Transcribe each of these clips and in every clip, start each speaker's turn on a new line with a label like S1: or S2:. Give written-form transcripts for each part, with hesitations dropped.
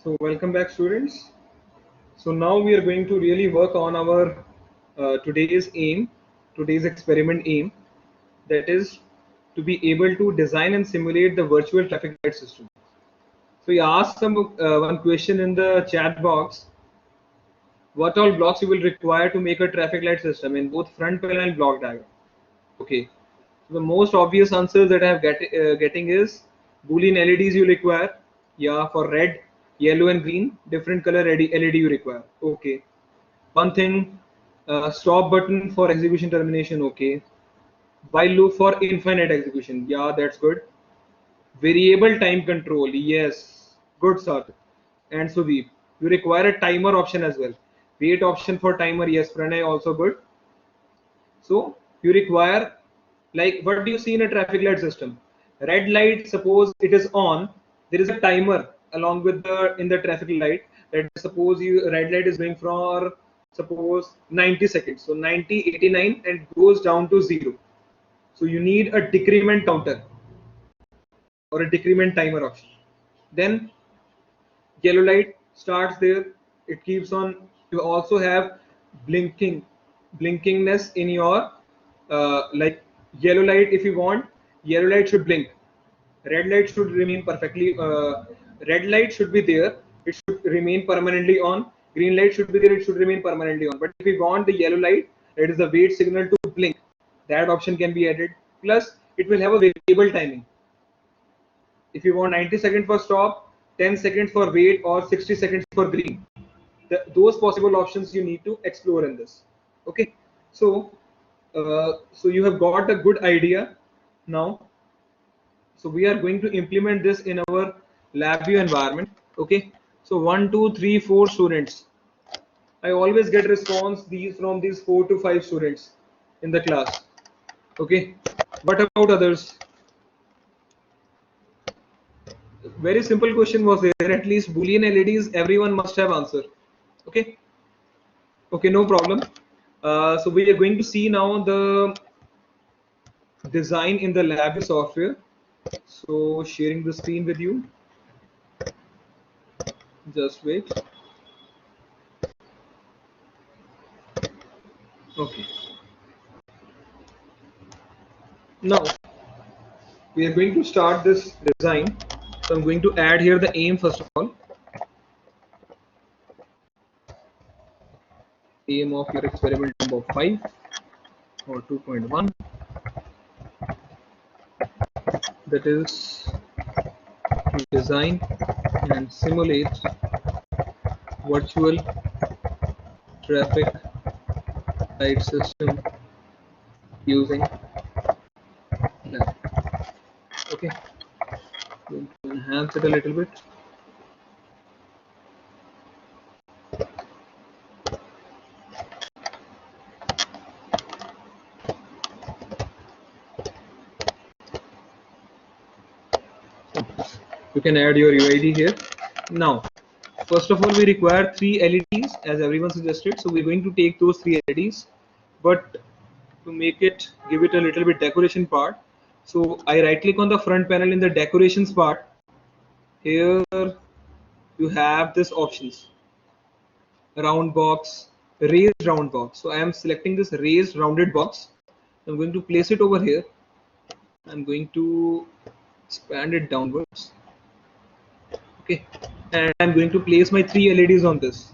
S1: So welcome back, students. So now we are going to really work on our today's experiment aim, that is to be able to design and simulate the virtual traffic light system. So you asked one question in the chat box: what all blocks you will require to make a traffic light system in both front panel and block diagram? Okay. So the most obvious answer that I have getting is Boolean LEDs you require. Yeah, for red, yellow, and green, different color LED you require. Okay. One thing, stop button for execution termination. Okay. While loop for infinite execution. Yeah, that's good. Variable time control. Yes, good, sir. And Sudeep, you require a timer option as well. Wait option for timer. Yes, Pranay, also good. So you require, like, what do you see in a traffic light system? Red light, suppose it is on, there is a timer along with the in the traffic light, that suppose you red light is going for suppose 90 seconds. So 90, 89 and goes down to 0. So you need a decrement counter or a decrement timer option. Then yellow light starts there, it keeps on. You also have blinking blinkingness in your like yellow light. If you want, yellow light should blink, red light should remain perfectly red light should be there, it should remain permanently on. Green light should be there, it should remain permanently on. But if you want the yellow light, it is the wait signal to blink, that option can be added. Plus it will have a variable timing. If you want 90 seconds for stop, 10 seconds for wait, or 60 seconds for green, those possible options you need to explore in this. Okay, so so you have got a good idea now. So we are going to implement this in our LabVIEW environment. Okay, so 1 2 3 4 students, I always get response these from these 4 to 5 students in the class. Okay, what about others? Very simple question was there. At least Boolean LEDs everyone must have answer. Okay, okay, no problem. So we are going to see now the design in the lab software. So sharing the screen with you, just wait. Okay, now we are going to start this design. So I'm going to add here the aim first of all. Aim of your experiment number 5 or 2.1, that is to design and simulate virtual traffic light system using lab. Okay, going to enhance it a little bit. You can add your UID here. Now, first of all, we require 3 LEDs as everyone suggested. So we're going to take those 3 LEDs, but to make it, give it a little bit decoration part. So I right click on the front panel in the decorations part. Here you have this options: round box, raised round box. So I am selecting this raised rounded box. I'm going to place it over here. I'm going to expand it downwards. Okay, and I'm going to place my 3 LEDs on this.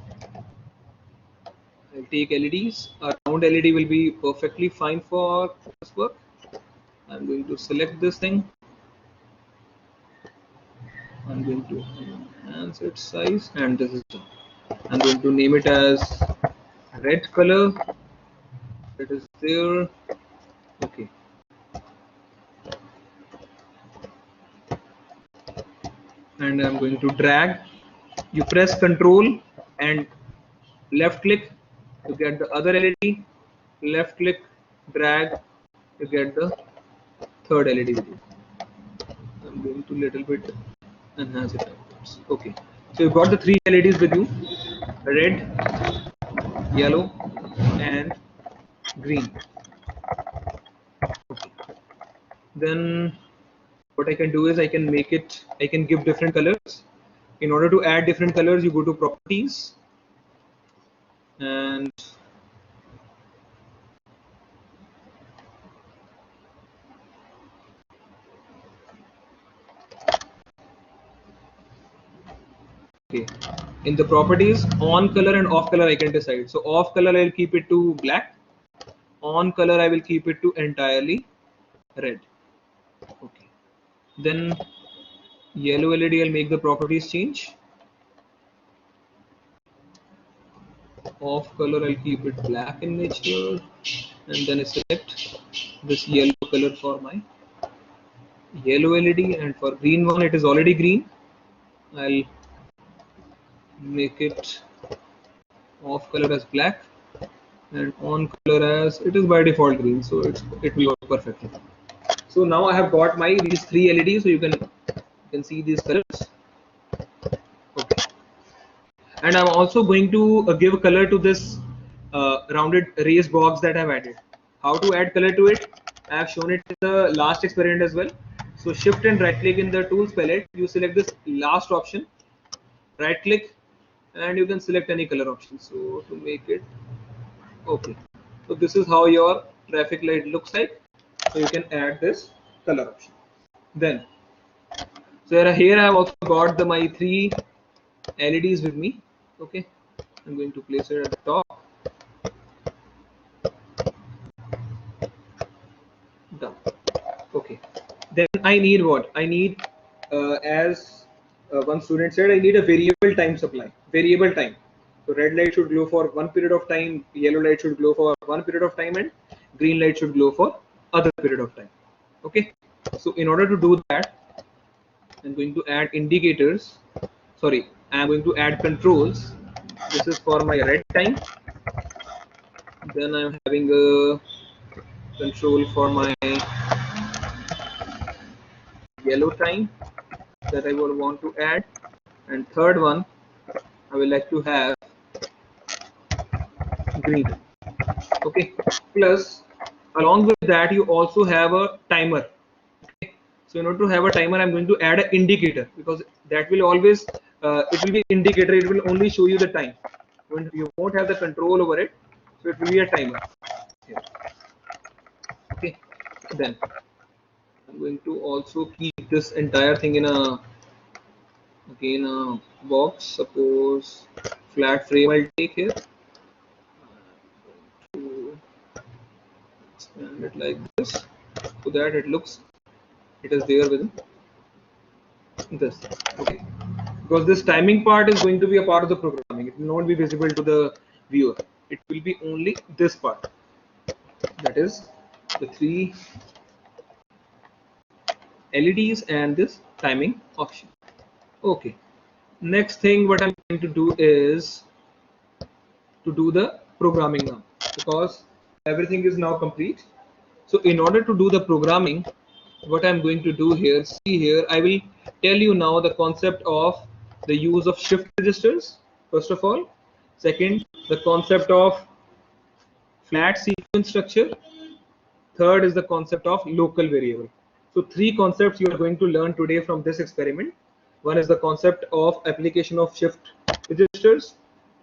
S1: I'll take LEDs. A round LED will be perfectly fine for this work. I'm going to select this thing. I'm going to enhance its size, and this is done. I'm going to name it as red color. It is there. Okay. And I'm going to drag. You press Control and left click to get the other LED. Left click, drag to get the third LED video. I'm going to little bit enhance it upwards. Okay, so you've got the 3 LEDs with you: red, yellow, and green. Okay. Then what I can do is I can make it, I can give different colors. In order to add different colors, you go to properties, and okay, in the properties, on color and off color I can decide. So off color I'll keep it to black, on color I will keep it to entirely red. Okay, then yellow LED, I'll make the properties change. Off color I'll keep it black in nature, and then I select this yellow color for my yellow LED, and for green one it is already green. I'll make it off color as black and on color as it is by default green, so it will work perfectly. So now I have got my these three LEDs, so you can see these colors. Okay, and I'm also going to give color to this rounded raised box that I've added. How to add color to it? I have shown it in the last experiment as well. So shift and right click in the tools palette, you select this last option, right click, and you can select any color option. So to make it okay, so this is how your traffic light looks like. So you can add this color option. Then so here I have also got my three LEDs with me. Okay, I'm going to place it at the top. Done. Okay, then I need what? I need as one student said, I need a variable time supply. Variable time. So red light should glow for one period of time, yellow light should glow for one period of time, and green light should glow for other period of time. Okay, so in order to do that, I'm going to add indicators. Sorry, I'm going to add controls. This is for my red time. Then I'm having a control for my yellow time that I would want to add, and third one I will like to have green. Okay, plus along with that you also have a timer. Okay, so in order to have a timer, I'm going to add an indicator, because that will always it will be indicator, it will only show you the time when you won't have the control over it, so it will be a timer here. Okay, then I'm going to also keep this entire thing in a again a box. Suppose flat frame I'll take here, to expand it like this so that it is there within this. Okay, because this timing part is going to be a part of the programming, it will not be visible to the viewer, it will be only this part, that is the three LEDs and this timing option. Okay, next thing what I'm going to do is to do the programming now, because everything is now complete. So in order to do the programming, what I'm going to do here, see here, I will tell you now the concept of the use of shift registers, first of all. Second, the concept of flat sequence structure. Third is the concept of local variable. So three concepts you are going to learn today from this experiment. One is the concept of application of shift registers,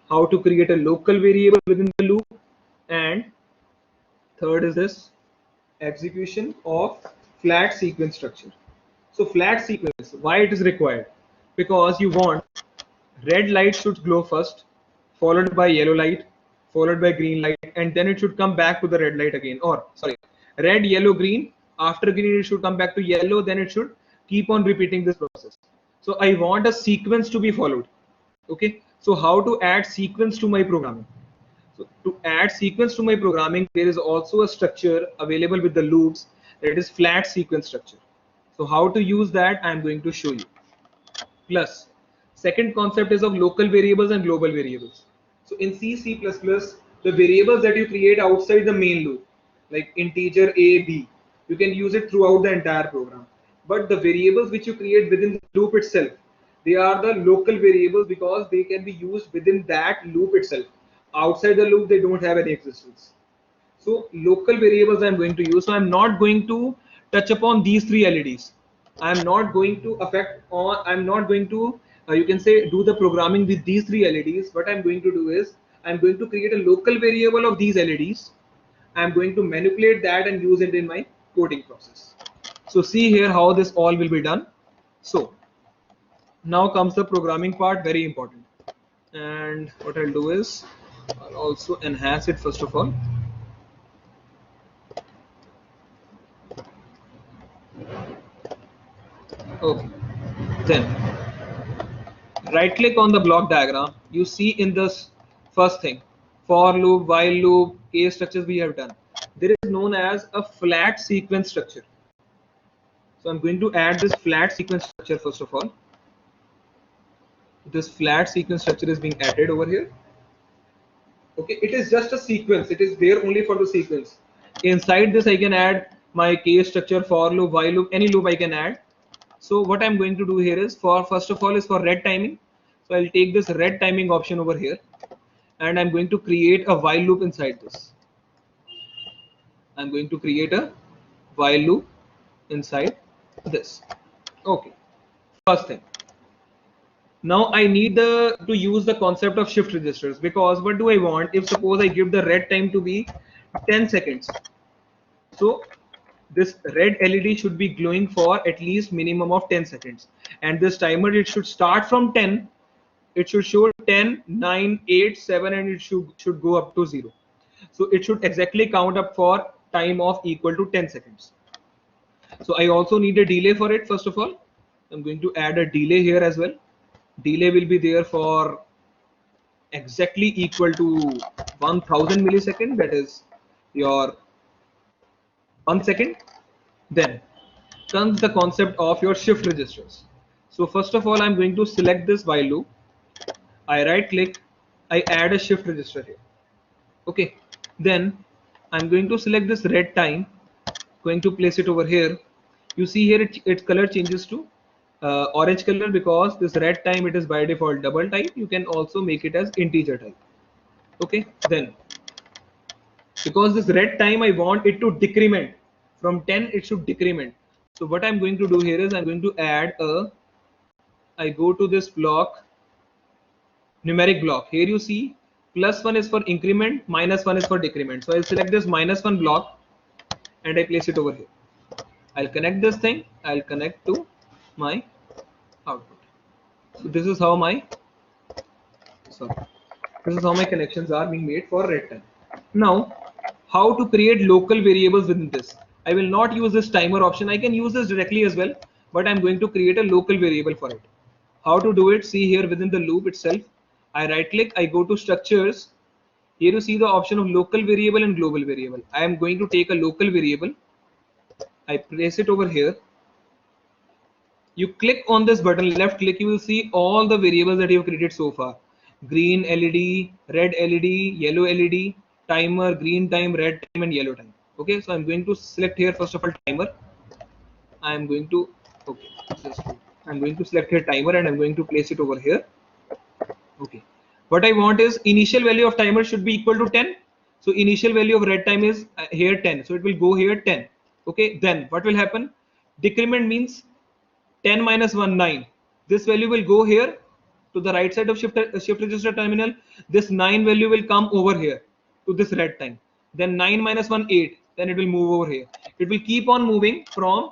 S1: how to create a local variable within the loop, and third is this execution of flat sequence structure. So flat sequence, why it is required? Because you want red light should glow first, followed by yellow light, followed by green light, and then it should come back to the red light again. Or sorry, red, yellow, green. After green, it should come back to yellow. Then it should keep on repeating this process. So I want a sequence to be followed. Okay. So how to add sequence to my programming? So to add sequence to my programming, there is also a structure available with the loops, that is flat sequence structure. So how to use that, I am going to show you. Plus, second concept is of local variables and global variables. So in C++, the variables that you create outside the main loop, like integer a, b, you can use it throughout the entire program. But the variables which you create within the loop itself, they are the local variables, because they can be used within that loop itself. Outside the loop, they don't have any existence. So local variables I'm going to use. So I'm not going to touch upon these three LEDs. I'm not going to affect on. I'm not going to you can say do the programming with these three LEDs, what I'm going to do is I'm going to create a local variable of these LEDs. I'm going to manipulate that and use it in my coding process. So see here how this all will be done. So now comes the programming part, very important. And what I'll do is I'll also enhance it first of all. Okay, then right click on the block diagram. You see in this first thing, for loop, while loop, case structures we have done. There is known as a flat sequence structure. So I'm going to add this flat sequence structure first of all. This flat sequence structure is being added over here. Okay, it is just a sequence. It is there only for the sequence. Inside this I can add my case structure, for loop, while loop, any loop I can add. So what I'm going to do here is for first of all is for red timing. So I'll take this red timing option over here and I'm going to create a while loop inside this. I'm going to create a while loop inside this. Okay, first thing. Now I need to use the concept of shift registers, because what do I want if suppose I give the red time to be 10 seconds. So this red LED should be glowing for at least minimum of 10 seconds, and this timer, it should start from 10. It should show 10, 9, 8, 7, and it should go up to 0. So it should exactly count up for time of equal to 10 seconds. So I also need a delay for it. First of all, I'm going to add a delay here as well. Delay will be there for exactly equal to 1000 millisecond, that is your 1 second. Then comes the concept of your shift registers. So first of all, I'm going to select this while loop. I right click, I add a shift register here. Okay, then I'm going to select this red time, going to place it over here. You see here its color changes to orange color, because this red time, it is by default double type. You can also make it as integer type. Okay, then because this red time I want it to decrement from 10, it should decrement. So what I'm going to do here is I'm going to add I go to this block, numeric block. Here you see +1 is for increment, -1 is for decrement. So I'll select this -1 block and I place it over here. I'll connect this thing, I'll connect to my output. So this is how my connections are being made for red time. Now, how to create local variables within this? I will not use this timer option. I can use this directly as well, but I'm going to create a local variable for it. How to do it? See here within the loop itself. I right click, I go to structures. Here you see the option of local variable and global variable. I am going to take a local variable. I place it over here. You click on this button, left click, you will see all the variables that you have created so far. Green LED, red LED, yellow LED, timer, green time, red time, and yellow time. Okay, so I'm going to select here first of all timer. I'm going to I'm going to select here timer and I'm going to place it over here. Okay, what I want is initial value of timer should be equal to 10. So initial value of red time is here 10. So it will go here 10. Okay, then what will happen? Decrement means 10 minus 1, 9. This value will go here to the right side of shift register terminal. This 9 value will come over here to this red time. Then 9 minus 1, 8. Then it will move over here. It will keep on moving from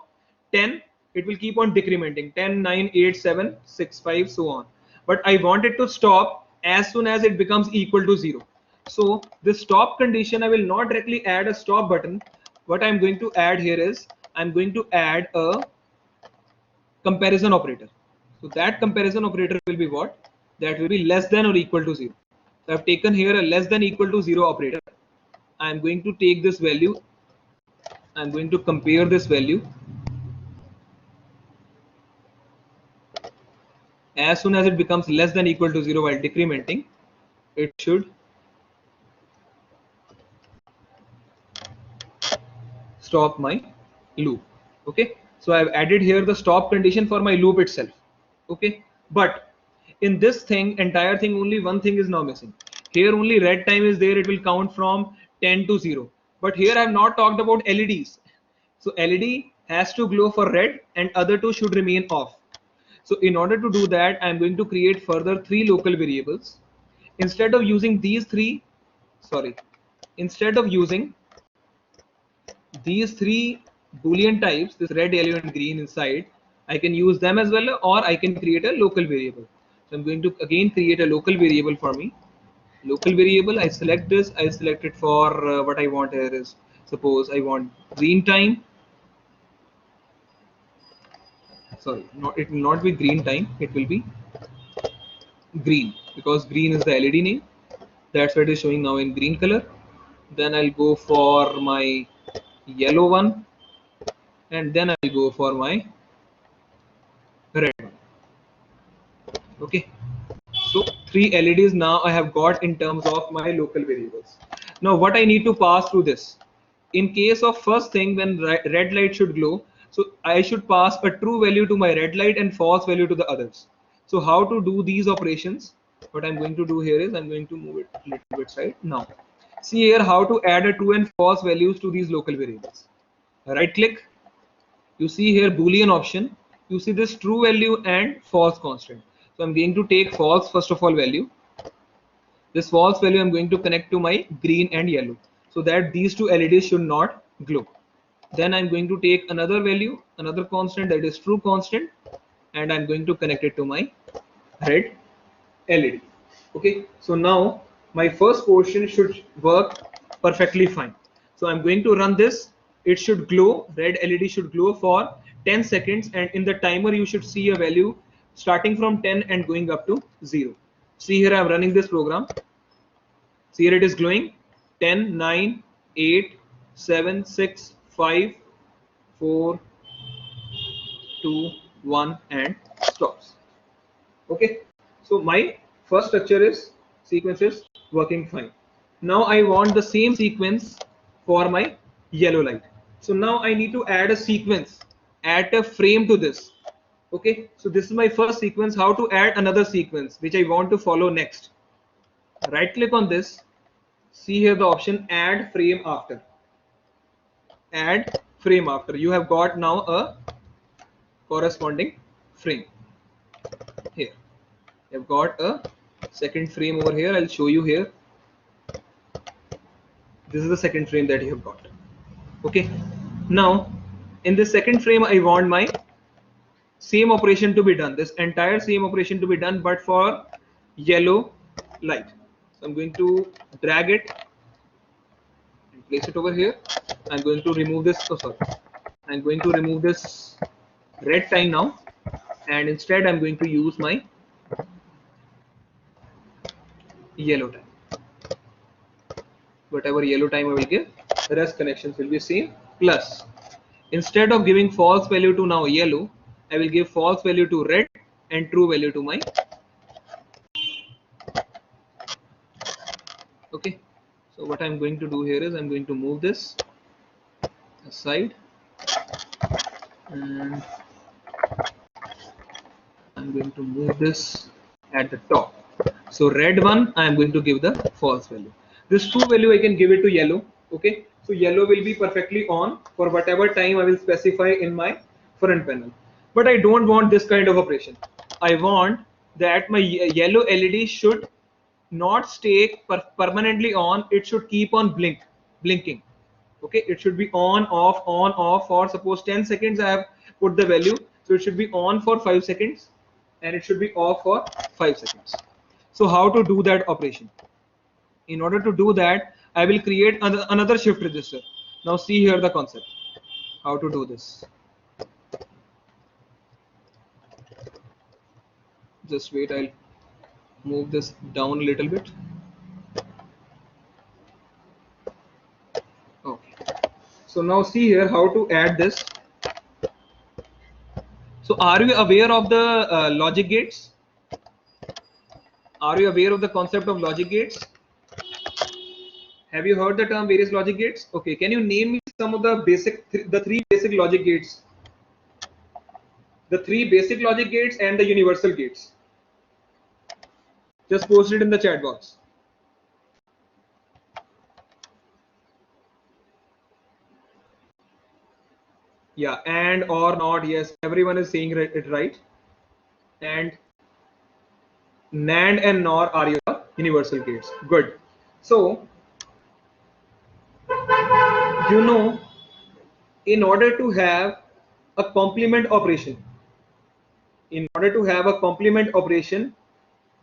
S1: 10. It will keep on decrementing 10, 9, 8, 7, 6, 5, so on. But I want it to stop as soon as it becomes equal to 0. So this stop condition, I will not directly add a stop button. What I'm going to add here is I'm going to add a comparison operator. So that comparison operator will be what? That will be less than or equal to 0. So I've taken here a less than equal to 0 operator. I'm going to take this value. I'm going to compare this value. As soon as it becomes less than equal to 0 while decrementing, it should stop my loop. Okay, so I've added here the stop condition for my loop itself. Okay, but in this thing, entire thing, only one thing is now missing. Here only red time is there. It will count from 10 to 0. But here I have not talked about LEDs. So LED has to glow for red and other two should remain off. So in order to do that, I'm going to create further 3 local variables. Instead of using these three, sorry, instead of using these 3 Boolean types, this red, yellow, and green inside, I can use them as well, or I can create a local variable. So I'm going to again create a local variable for me. Local variable, I select this, I select it for what I want here is, suppose I want green time. Sorry, not, it will not be green time, it will be green, because green is the LED name. That's what is showing now in green color. Then I'll go for my yellow one, and then I'll go for my red one. Okay, so 3 LEDs now I have got in terms of my local variables. Now what I need to pass through this, in case of first thing, when red light should glow, so I should pass a true value to my red light and false value to the others. So how to do these operations? What I'm going to do here is I'm going to move it a little bit side. Now see here how to add a true and false values to these local variables. Right click, you see here Boolean option, you see this true value and false constant. So I'm going to take false first of all value. This false value I'm going to connect to my green and yellow, so that these 2 LEDs should not glow. Then I'm going to take another value, another constant, that is true constant, and I'm going to connect it to my red LED. Okay, so now my first portion should work perfectly fine. So I'm going to run this. It should glow, red LED should glow for 10 seconds, and in the timer you should see a value starting from 10 and going up to 0. See here I'm running this program. See here it is glowing. 10, 9, 8, 7, 6, 5, 4, 2, 1, and stops. Okay, so my first structure is sequence is working fine. Now I want the same sequence for my yellow light. So now I need to add a sequence, add a frame to this. Okay, so this is my first sequence. How to add another sequence which I want to follow next? Right click on this, see here the option add frame after. Add frame after, you have got now a corresponding frame. Here you've got a second frame over here. I'll show you here. This is the second frame that you have got. Okay, now in this second frame I want my same operation to be done, this entire same operation to be done, but for yellow light. So I'm going to drag it and place it over here. I'm going to remove this, oh sorry, I'm going to remove this red time now, and instead I'm going to use my yellow time. Whatever yellow time I will give, the rest connections will be same. Plus, instead of giving false value to now yellow, I will give false value to red and true value to my. Okay, so what I'm going to do here is I'm going to move this aside, and I'm going to move this at the top. So red one I am going to give the false value. This true value I can give it to yellow. Okay, so yellow will be perfectly on for whatever time I will specify in my front panel. But I don't want this kind of operation. I want that my yellow LED should not stay permanently on. It should keep on blinking. Okay, it should be on off for suppose 10 seconds I have put the value, so it should be on for 5 seconds and it should be off for 5 seconds. So how to do that operation? In order to do that, I will create another shift register. Now see here the concept, how to do this. Just wait, I'll move this down a little bit. Okay, so now see here how to add this. So are you aware of the logic gates? Are you aware of the concept of logic gates? Have you heard the term various logic gates? Okay, can you name me some of the the 3 basic logic gates? The 3 basic logic gates and the universal gates. Just post it in the chat box. Yeah, and or not, yes, everyone is saying it right. and NAND and NOR are your universal gates. Good. So, in order to have a complement operation,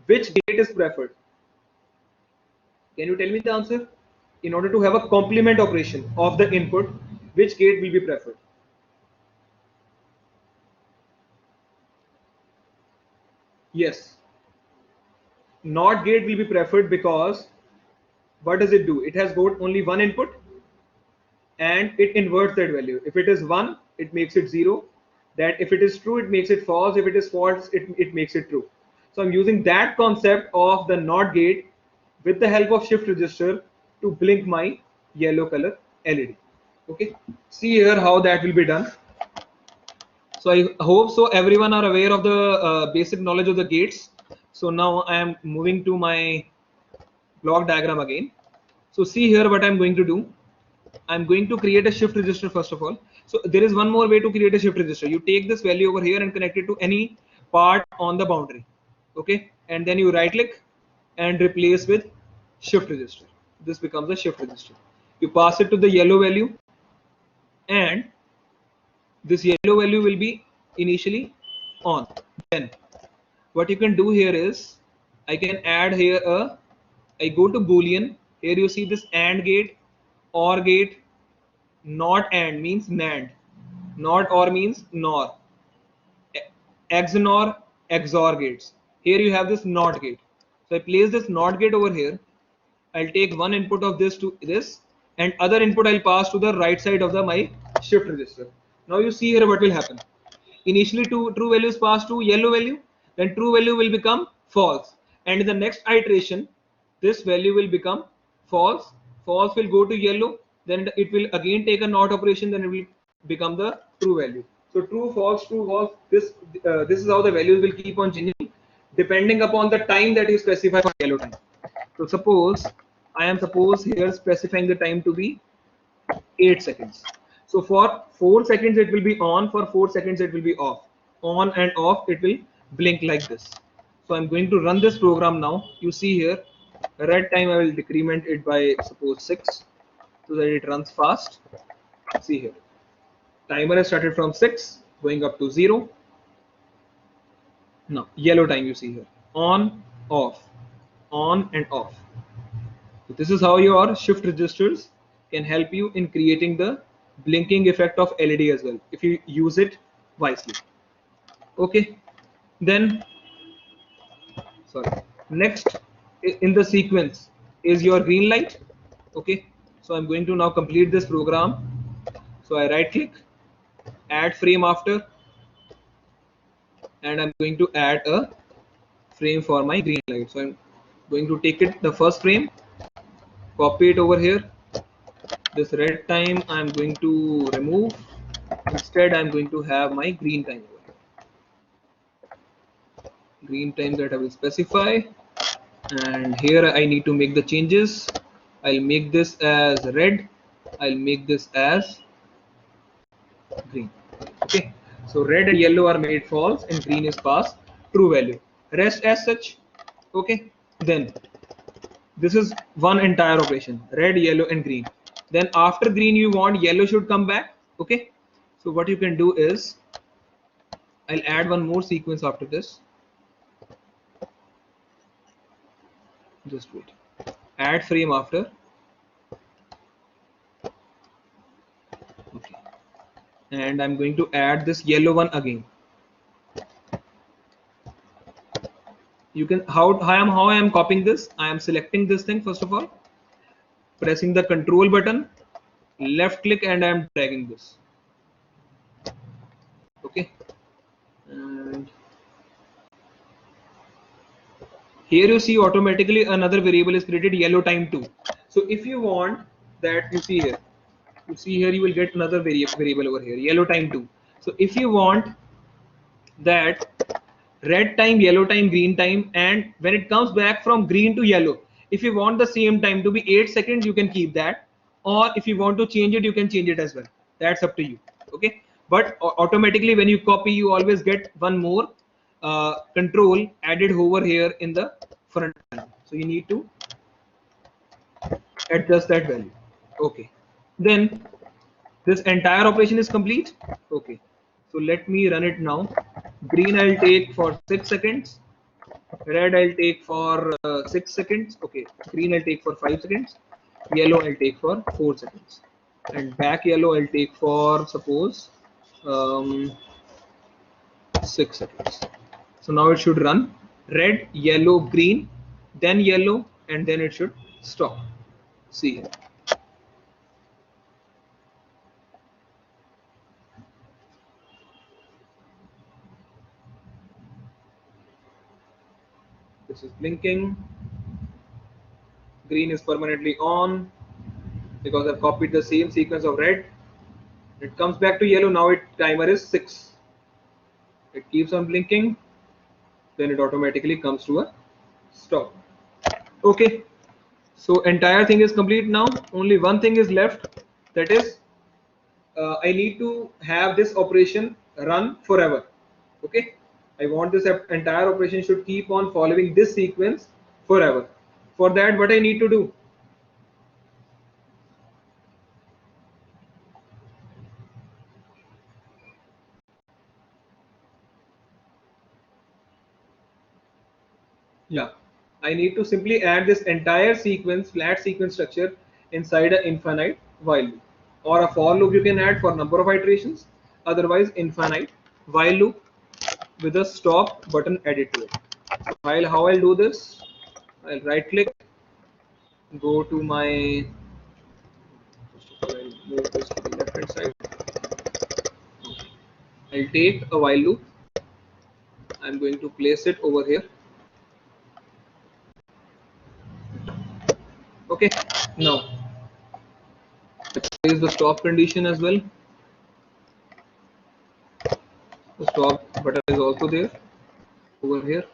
S1: which gate is preferred? Can you tell me the answer? In order to have a complement operation of the input, which gate will be preferred? Yes, NOT gate will be preferred because what does it do? It has got only one input and it inverts that value. If it is 1, it makes it 0. That if it is true, it makes it false. If it is false, it makes it true. So I'm using that concept of the NOT gate with the help of shift register to blink my yellow color LED. Okay, see here how that will be done. So I hope so everyone are aware of the basic knowledge of the gates. So now I am moving to my block diagram again. So see here what I'm going to do. I'm going to create a shift register first of all. So there is one more way to create a shift register. You take this value over here and connect it to any part on the boundary. Okay, and then you right click and replace with shift register. This becomes a shift register. You pass it to the yellow value, and this yellow value will be initially on. Then what you can do here is I can add here I go to Boolean. Here you see this AND gate, OR gate, not AND means NAND, not OR means NOR, XNOR, XOR gates. Here you have this NOT gate. So I place this NOT gate over here. I'll take one input of this to this, and other input I'll pass to the right side of my shift register. Now you see here what will happen. Initially true value is passed to yellow value, then true value will become false, and in the next iteration this value will become false. False will go to yellow, then it will again take a NOT operation, then it will become the true value. So true, false, true, false. This is how the values will keep on changing depending upon the time that you specify for yellow time. So suppose I am here specifying the time to be 8 seconds. So for 4 seconds it will be on, for 4 seconds it will be off. On and off it will blink like this. So I'm going to run this program now. You see here red time I will decrement it by suppose 6 so that it runs fast. See here, timer has started from 6 going up to 0. Now yellow time you see here, on, off, on and off. So this is how your shift registers can help you in creating the blinking effect of LED as well if you use it wisely. Okay, then next in the sequence is your green light. Okay, so I'm going to now complete this program. So I right click, add frame after, and I'm going to add a frame for my green light. So I'm going to take it the first frame, copy it over here. This red time I'm going to remove. Instead I'm going to have my green time over here. Green time that I will specify, and here I need to make the changes. I'll make this as red, I'll make this as green. Okay, so red and yellow are made false and green is passed true value. Rest as such. Okay, then this is one entire operation, red, yellow and green. Then after green you want yellow should come back. Okay, so what you can do is I'll add one more sequence after this. Just wait, add frame after. Okay, and I'm going to add this yellow one again. You can how I am copying this. I am selecting this thing first of all, pressing the control button, left click, and I am dragging this. Okay, and here you see automatically another variable is created, yellow time 2. So if you want that, you see here you will get another variable over here, yellow time 2. So if you want that red time, yellow time, green time, and when it comes back from green to yellow, if you want the same time to be 8 seconds, you can keep that, or if you want to change it, you can change it as well. That's up to you. Okay, but automatically when you copy, you always get one more control added over here in the front panel. So you need to adjust that value. Okay. Then this entire operation is complete. Okay. So let me run it now. Green I'll take for 6 seconds. Red I'll take for 6 seconds. Okay. Green I'll take for 5 seconds. Yellow I'll take for 4 seconds. And back yellow I'll take for suppose um, 6 seconds. So now it should run red, yellow, green, then yellow, and then it should stop. See here. This is blinking. Green is permanently on because I've copied the same sequence of red. It comes back to yellow. Now it timer is 6. It keeps on blinking. Then it automatically comes to a stop. Okay. So entire thing is complete now. Only one thing is left. That is, I need to have this operation run forever. Okay. I want this entire operation should keep on following this sequence forever. For that, what I need to do? Yeah, I need to simply add this entire sequence, flat sequence structure inside an infinite while loop. Or a for loop you can add for number of iterations, otherwise infinite while loop with a stop button added to it. So how I'll do this, I'll right click, go to my, first of all I'll move this to the left hand side. I'll take a while loop, I'm going to place it over here. Okay, now there is the stop condition as well. The stop button is also there over here.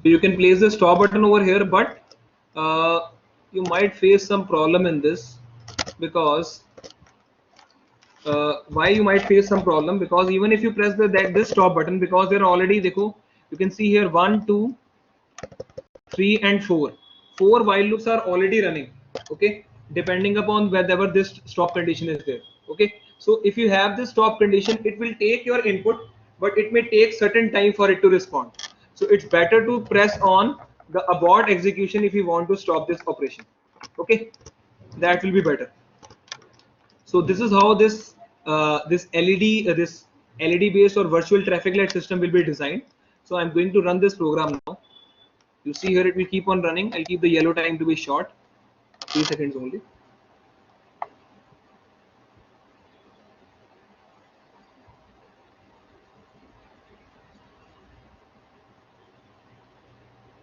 S1: You can place the stop button over here, but you might face some problem in this because why you might face some problem, because even if you press this stop button, because they're already dekho, you can see here 1 2 3 and 4 while loops are already running. Okay, depending upon whether this stop condition is there. Okay, so if you have this stop condition, it will take your input, but it may take certain time for it to respond. So it's better to press on the abort execution if you want to stop this operation. Okay, that will be better. So this is how this LED based or virtual traffic light system will be designed. So I'm going to run this program now. You see here it will keep on running. I'll keep the yellow time to be short, 3 seconds only.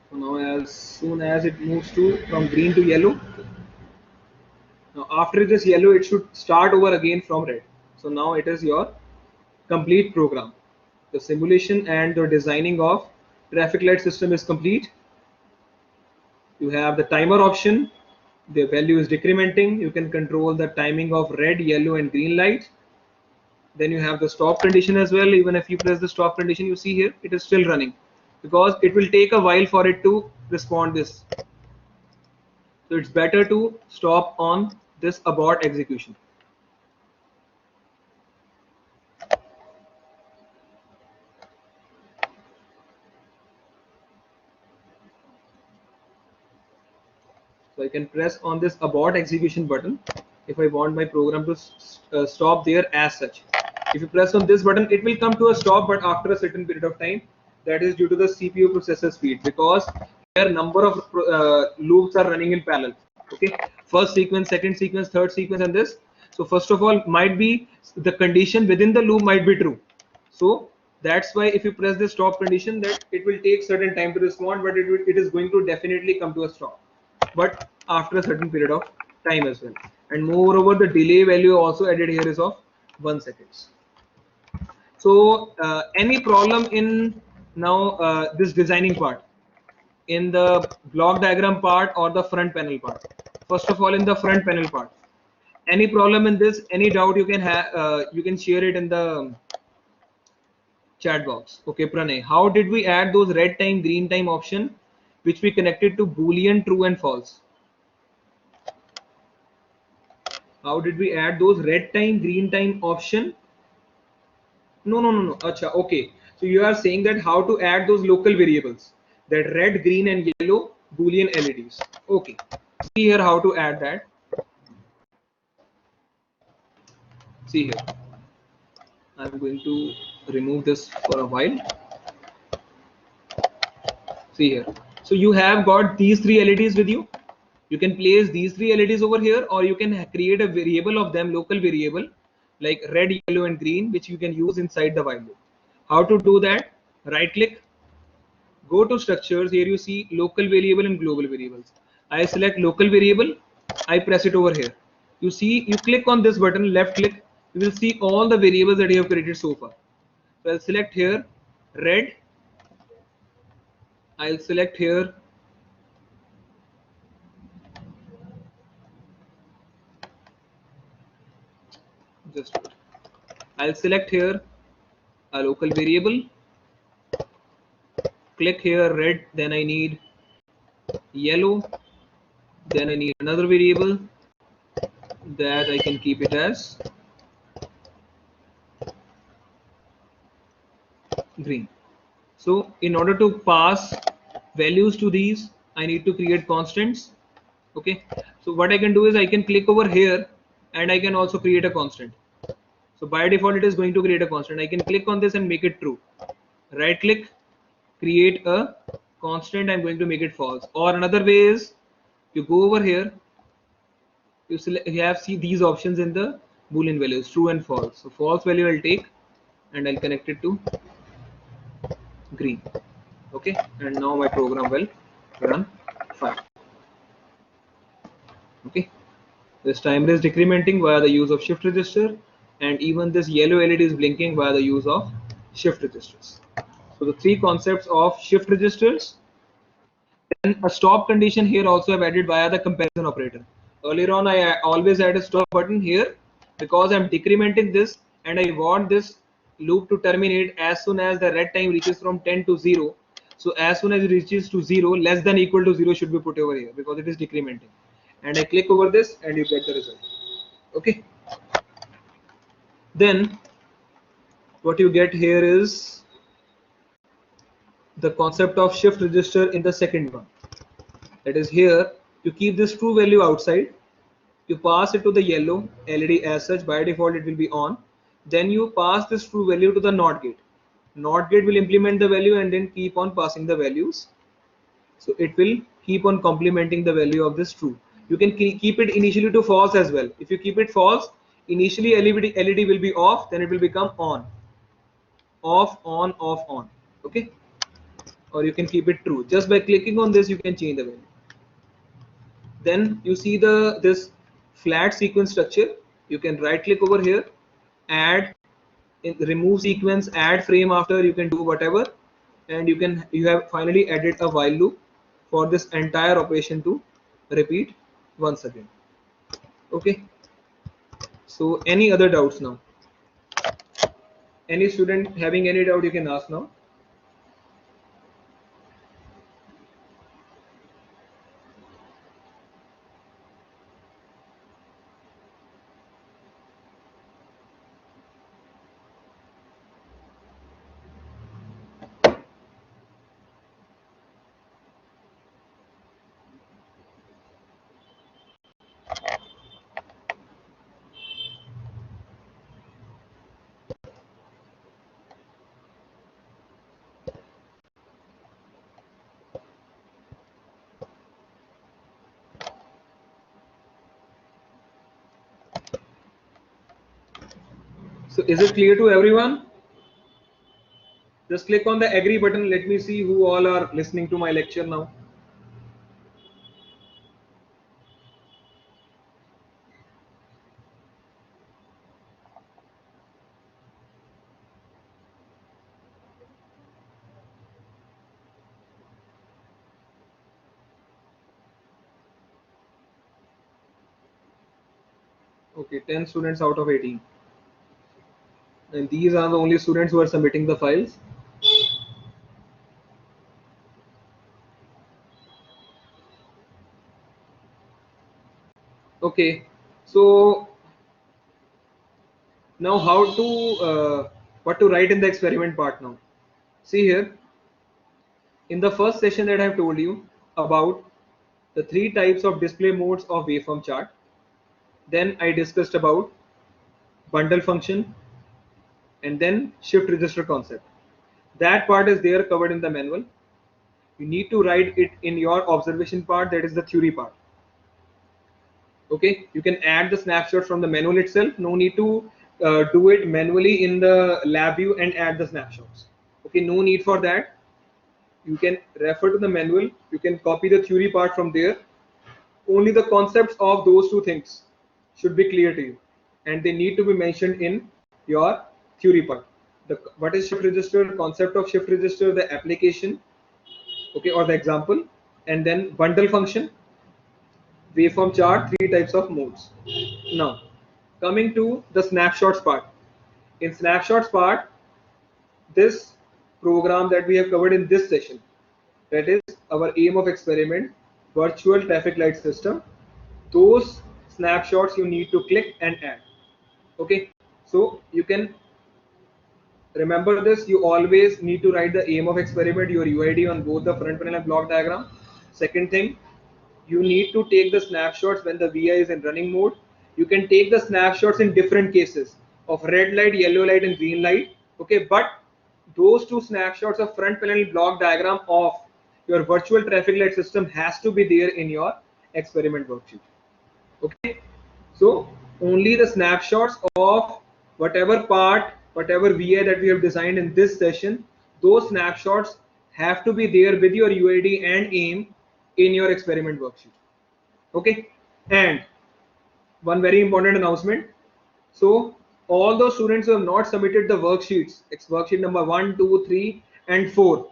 S1: So now as soon as it moves to from green to yellow, now after this yellow it should start over again from red. So now it is your complete program. The simulation and the designing of traffic light system is complete. You have the timer option. The value is decrementing. You can control the timing of red, yellow and green light. Then you have the stop condition as well. Even if you press the stop condition, you see here it is still running because it will take a while for it to respond this. So it's better to stop on this abort execution. So I can press on this abort execution button if I want my program to stop there as such. If you press on this button, it will come to a stop, but after a certain period of time. That is due to the CPU processor speed, because here number of loops are running in parallel. Okay, first sequence, second sequence, third sequence, and this. So first of all, might be the condition within the loop might be true. So that's why if you press the stop condition, that it will take certain time to respond, but it is going to definitely come to a stop, but after a certain period of time as well. And moreover, the delay value also added here is of 1 seconds. So any problem in now this designing part, in the block diagram part or the front panel part? First of all, in the front panel part, any problem in this, any doubt, you can have you can share it in the chat box. Okay, Pranay, how did we add those red time, green time option which we connected to Boolean true and false? How did we add those red time, green time option? No. Acha, okay. So you are saying that how to add those local variables, that red, green, and yellow Boolean LEDs. Okay. See here how to add that. See here. I'm going to remove this for a while. See here. So you have got these three LEDs with you. You can place these three LEDs over here, or you can create a variable of them, local variable, like red, yellow, and green, which you can use inside the while loop. How to do that? Right click, go to structures. Here you see local variable and global variables. I select local variable, I press it over here. You see, you click on this button, left click, you will see all the variables that you have created so far. So I'll select here red, I'll select here just wait. I'll select here a local variable, click here red, then I need yellow, then I need another variable that I can keep it as green. So in order to pass values to these, I need to create constants. Okay, so what I can do is I can click over here and I can also create a constant. So by default it is going to create a constant. I can click on this and make it true. Right click, create a constant, I'm going to make it false. Or another way is you go over here, you select, you have see these options in the boolean values, true and false. So false value I'll take and I'll connect it to green. Okay, and now my program will run fine. Okay, this timer is decrementing via the use of shift register, and even this yellow LED is blinking via the use of shift registers. So the three concepts of shift registers. And a stop condition here also I've added via the comparison operator. Earlier on I always add a stop button here because I'm decrementing this and I want this loop to terminate as soon as the red time reaches from 10 to 0. So as soon as it reaches to 0, less than equal to 0 should be put over here because it is decrementing. And I click over this and you get the result. Okay. Then what you get here is the concept of shift register in the second one. That is here you keep this true value outside, you pass it to the yellow LED as such, by default it will be on. Then you pass this true value to the NOT gate. NOT gate will implement the value and then keep on passing the values. So it will keep on complementing the value of this true. You can keep it initially to false as well. If you keep it false, initially LED will be off, then it will become on. Off, on, off, on. Okay. Or you can keep it true. Just by clicking on this, you can change the value. Then you see this flat sequence structure. You can right click over here, add, remove sequence, add frame after, you can do whatever, and you have finally added a while loop for this entire operation to repeat once again. Okay, so any other doubts now? Any student having any doubt, you can ask now. So is it clear to everyone? Just click on the agree button. Let me see who all are listening to my lecture now. Okay, 10 students out of 18. And these are the only students who are submitting the files. Okay, so now what to write in the experiment part now. See here, in the first session that I have told you about the three types of display modes of waveform chart. Then I discussed about bundle function and then shift register concept. That part is there covered in the manual. You need to write it in your observation part, that is the theory part. Okay, you can add the snapshot from the manual itself. No need to do it manually in the lab view and add the snapshots. Okay, no need for that. You can refer to the manual. You can copy the theory part from there. Only the concepts of those two things should be clear to you, and they need to be mentioned in your theory part. What is shift register, concept of shift register, the application, okay, or the example, and then bundle function, waveform chart, three types of modes. Now, coming to the snapshots part. In snapshots part, this program that we have covered in this session, that is our aim of experiment, virtual traffic light system. Those snapshots you need to click and add. Okay, so you can remember this. You always need to write the aim of experiment, your UID on both the front panel and block diagram. Second thing, you need to take the snapshots when the VI is in running mode. You can take the snapshots in different cases of red light, yellow light, and green light. Okay, but those two snapshots of front panel block diagram of your virtual traffic light system has to be there in your experiment worksheet. Okay, so only the snapshots of whatever part, whatever VI that we have designed in this session, those snapshots have to be there with your UID and aim in your experiment worksheet. Okay, and one very important announcement. So all those students who have not submitted the worksheets, it's worksheet number 1, 2, 3, and 4.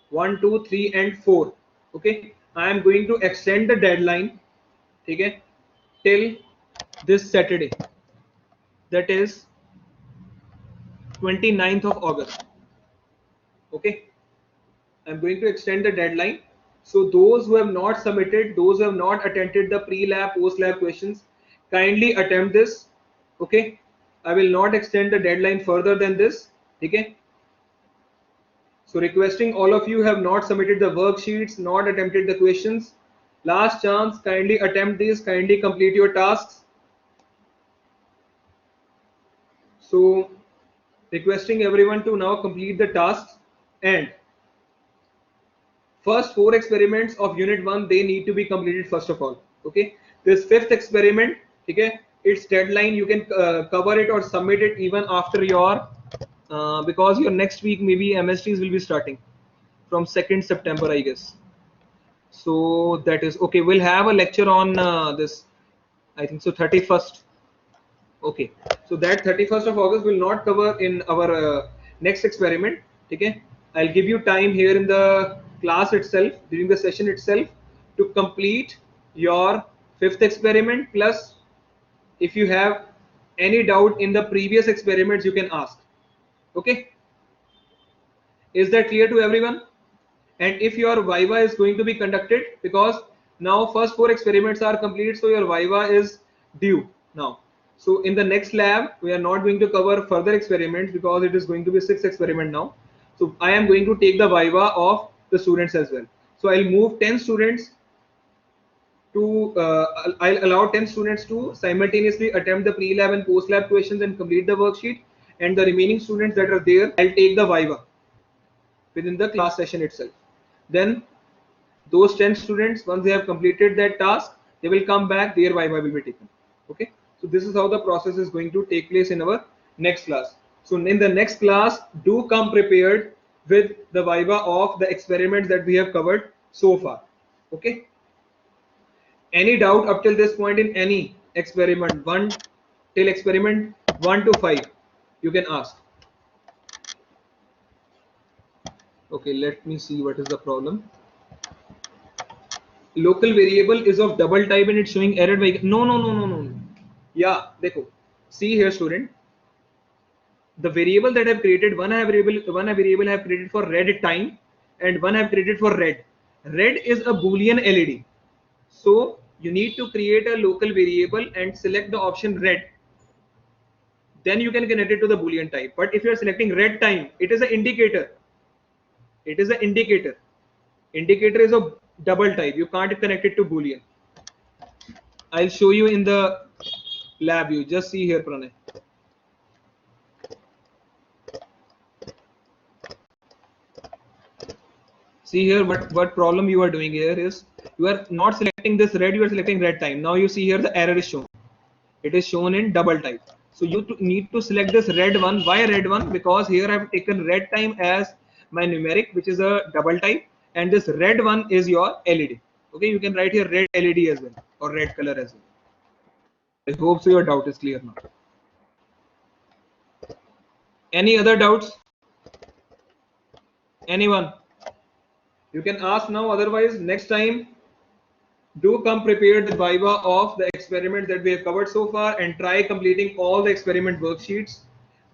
S1: 1, 2, 3, and 4. Okay, I am going to extend the deadline, okay, till this Saturday, that is 29th of August. Okay, I'm going to extend the deadline. So those who have not submitted, those who have not attempted the pre-lab, post-lab questions, kindly attempt this. Okay, I will not extend the deadline further than this. Okay, so requesting all of you have not submitted the worksheets, not attempted the questions. Last chance, kindly attempt this, kindly complete your tasks. So requesting everyone to now complete the tasks, and first 4 experiments of unit 1, they need to be completed first of all. Okay, this 5th experiment, okay, its deadline you can cover it or submit it even after your because your next week maybe MSTs will be starting from 2nd September, I guess. So that is okay. We'll have a lecture on this, I think so, 31st. Okay, so that 31st of August will not cover in our next experiment. Okay, I'll give you time here in the class itself, during the session itself, to complete your 5th experiment. Plus, if you have any doubt in the previous experiments, you can ask. Okay, is that clear to everyone? And if your Viva is going to be conducted, because now first 4 experiments are complete, so your Viva is due now. So in the next lab, we are not going to cover further experiments because it is going to be 6th experiment now. So I am going to take the Viva of the students as well. So I'll move 10 students to, I'll allow 10 students to simultaneously attempt the pre-lab and post-lab questions and complete the worksheet. And the remaining students that are there, I'll take the Viva within the class session itself. Then those 10 students, once they have completed that task, they will come back, their Viva will be taken. Okay, so this is how the process is going to take place in our next class. So in the next class, do come prepared with the viva of the experiments that we have covered so far. Okay. Any doubt up till this point in any experiment, one till experiment 1 to 5, you can ask. Okay, let me see what is the problem. Local variable is of double type and it's showing error by no. Yeah, देखो. See here, student. The variable that I have created, one variable I have created for red time, and one I have created for red. Red is a Boolean LED. So you need to create a local variable and select the option red. Then you can connect it to the Boolean type. But if you are selecting red time, it is an indicator. It is an indicator. Indicator is a double type. You can't connect it to Boolean. I'll show you in the lab view. Just see here, Pranay. See here what problem you are doing here is you are not selecting this red, you are selecting red time. Now you see here the error is shown. It is shown in double type. So you need to select this red one. Why red one? Because here I have taken red time as my numeric, which is a double type, and this red one is your LED. Okay, you can write here red LED as well, or red color as well. I hope so your doubt is clear now. Any other doubts? Anyone? You can ask now, otherwise next time do come prepared with viva of the experiment that we have covered so far and try completing all the experiment worksheets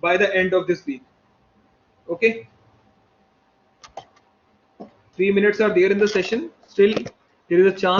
S1: by the end of this week. Okay, 3 minutes are there in the session. Still there is a chance